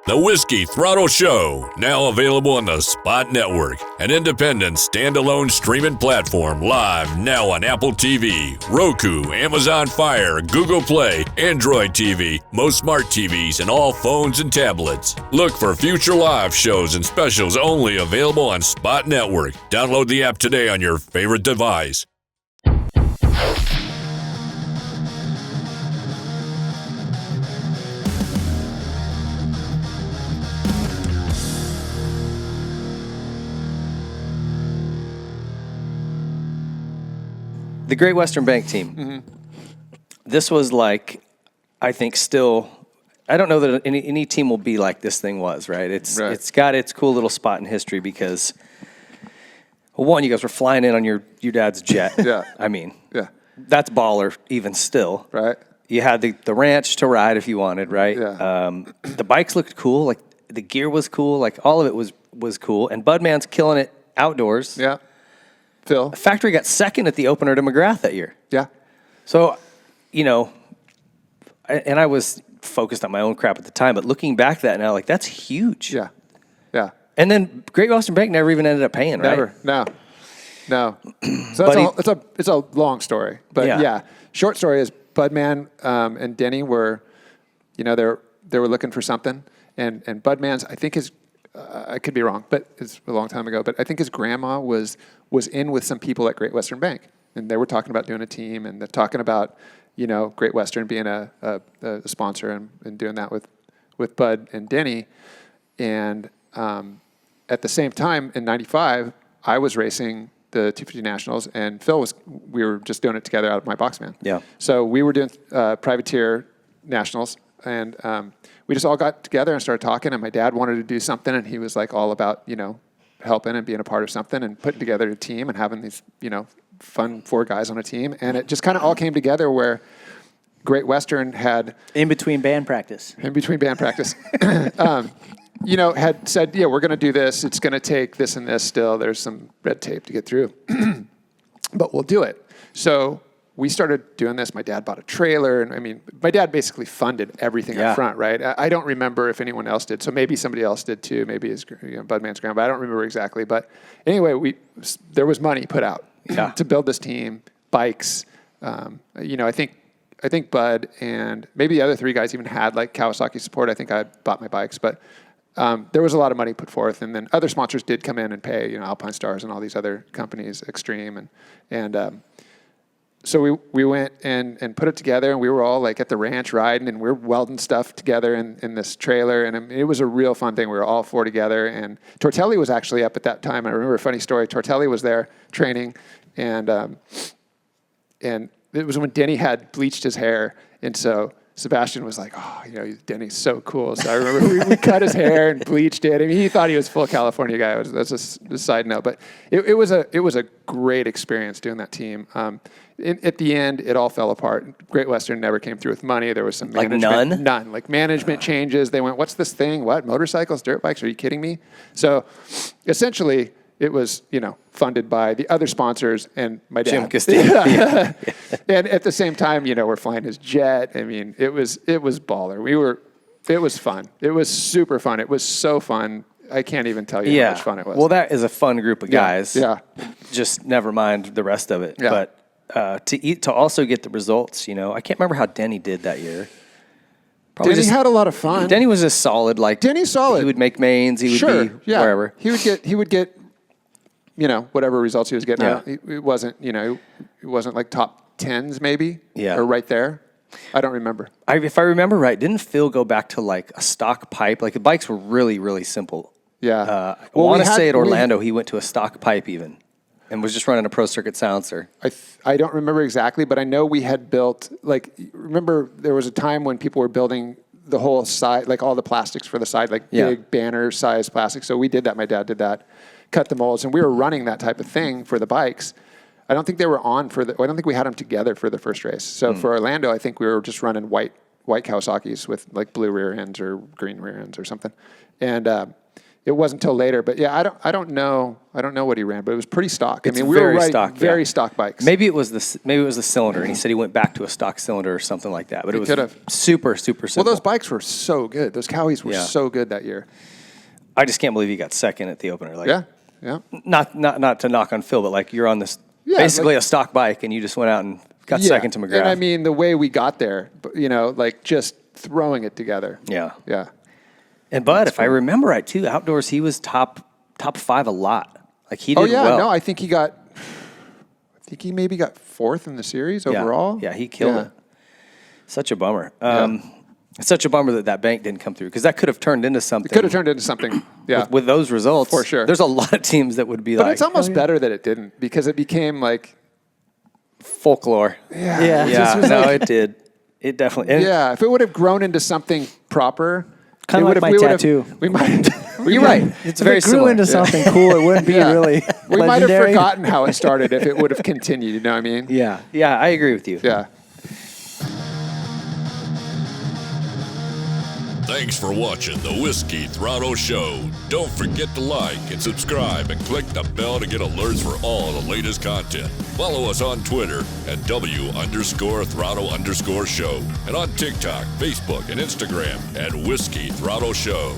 The Whiskey Throttle Show, now available on the Spot Network, an independent, standalone streaming platform, live now on Apple TV, Roku, Amazon Fire, Google Play, Android TV, most smart TVs, and all phones and tablets. Look for future live shows and specials only available on Spot Network. Download the app today on your favorite device. The Great Western Bank team. Mm-hmm. This was like, I think still, I don't know that any team will be like this thing was, right? It's got its cool little spot in history because, well, one, you guys were flying in on your dad's jet. Yeah. I mean, that's baller even still. Right. You had the ranch to ride if you wanted, right? Yeah. The bikes looked cool. Like, the gear was cool. Like, all of it was cool. And Budman's killing it outdoors. Yeah. Phil. Factory got second at the opener to McGrath that year. Yeah. So, and I was focused on my own crap at the time, but looking back at that now, like, that's huge. Yeah. Yeah. And then Great Western Bank never even ended up paying, right? Never. No. So it's a long story. But yeah. Short story is Budman and Denny were, they were looking for something. And Budman's, I think I could be wrong, but it's a long time ago. But I think his grandma was in with some people at Great Western Bank, and they were talking about doing a team, and they're talking about Great Western being a sponsor and doing that with Bud and Denny. And at the same time in '95, I was racing the 250 Nationals, and we were just doing it together out of my box van. Yeah. So we were doing privateer Nationals, and we just all got together and started talking, and my dad wanted to do something, and he was like all about, helping and being a part of something and putting together a team and having these, fun 4 guys on a team. And it just kind of all came together where Great Western had... In between band practice. Had said, we're going to do this. It's going to take this and this still. There's some red tape to get through. But we'll do it. So... we started doing this. My dad bought a trailer. And my dad basically funded everything up front, right? I don't remember if anyone else did. So maybe somebody else did too. Maybe his Budman's grandpa. I don't remember exactly. But anyway, there was money put out to build this team, bikes. I think Bud and maybe the other 3 guys even had like Kawasaki support. I think I bought my bikes. But there was a lot of money put forth. And then other sponsors did come in and pay, Alpine Stars and all these other companies, Extreme. So we went and put it together, and we were all like at the ranch riding, and we were welding stuff together in this trailer, and it was a real fun thing. We were all 4 together, and Tortelli was actually up at that time. I remember a funny story. Tortelli was there training, and it was when Denny had bleached his hair, and so Sebastian was like, Denny's so cool. So I remember we cut his hair and bleached it. He thought he was full California guy. That's a side note, but it was a great experience doing that team. At the end, it all fell apart. Great Western never came through with money. There was some management. None. Like management changes. They went, what's this thing? What? Motorcycles, dirt bikes? Are you kidding me? So essentially, it was, funded by the other sponsors and my dad. Jim Castillo. Yeah. And at the same time, we're flying his jet. It was baller. It was fun. It was super fun. It was so fun. I can't even tell you how much fun it was. Well, that is a fun group of guys. Yeah. Just never mind the rest of it. Yeah. But to also get the results, I can't remember how Denny did that year. Denny had a lot of fun. Denny was just solid. Like Denny's solid. He would make mains. He would be wherever. He would get whatever results he was getting out. It wasn't, it wasn't like top 10s maybe. Yeah. Or right there. I don't remember. If I remember right, didn't Phil go back to like a stock pipe? Like the bikes were really, really simple. Yeah. I want to say at Orlando, he went to a stock pipe even and was just running a Pro Circuit silencer. I don't remember exactly, but I know we had built, remember there was a time when people were building the whole side, like all the plastics for the side, like big banner size plastic. So we did that. My dad did that, cut the molds, and we were running that type of thing for the bikes. I don't think they were on I don't think we had them together for the first race. So for Orlando, I think we were just running white Kawasaki's with like blue rear ends or green rear ends or something. And it wasn't until later. But yeah, I don't know what he ran, but it was pretty stock. It's I mean, we were riding stock, very stock bikes. Maybe it was the cylinder, and he said he went back to a stock cylinder or something like that. But it was super simple. Well, those bikes were so good. Those Cowies were so good that year. I just can't believe he got second at the opener. Like, yeah. Not to knock on Phil, but like you're on this basically a stock bike, and you just went out and got second to McGrath. And I mean, the way we got there, like just throwing it together. Yeah. Yeah. And Bud, if I remember right too, outdoors he was top 5 a lot. Like he did well. No, I think he maybe got 4th in the series overall. Yeah, he killed it. Such a bummer. It's such a bummer that bank didn't come through because that could have turned into something. It could have turned into something. Yeah. With those results, for sure. There's a lot of teams that would be like. But it's almost better that it didn't because it became like folklore. Yeah. No, it did. It definitely. If it would have grown into something proper. Kind of like my tattoo. We might. You're right. It's very grew similar. into something cool. It wouldn't be really. We might have legendary. forgotten how it started if it would have continued. You know what I mean? Yeah. Yeah, I agree with you. Yeah. Thanks for watching the Whiskey Throttle Show. Don't forget to like and subscribe and click the bell to get alerts for all the latest content. Follow us on Twitter at W_Throttle_Show and on TikTok, Facebook, and Instagram at Whiskey Throttle Show.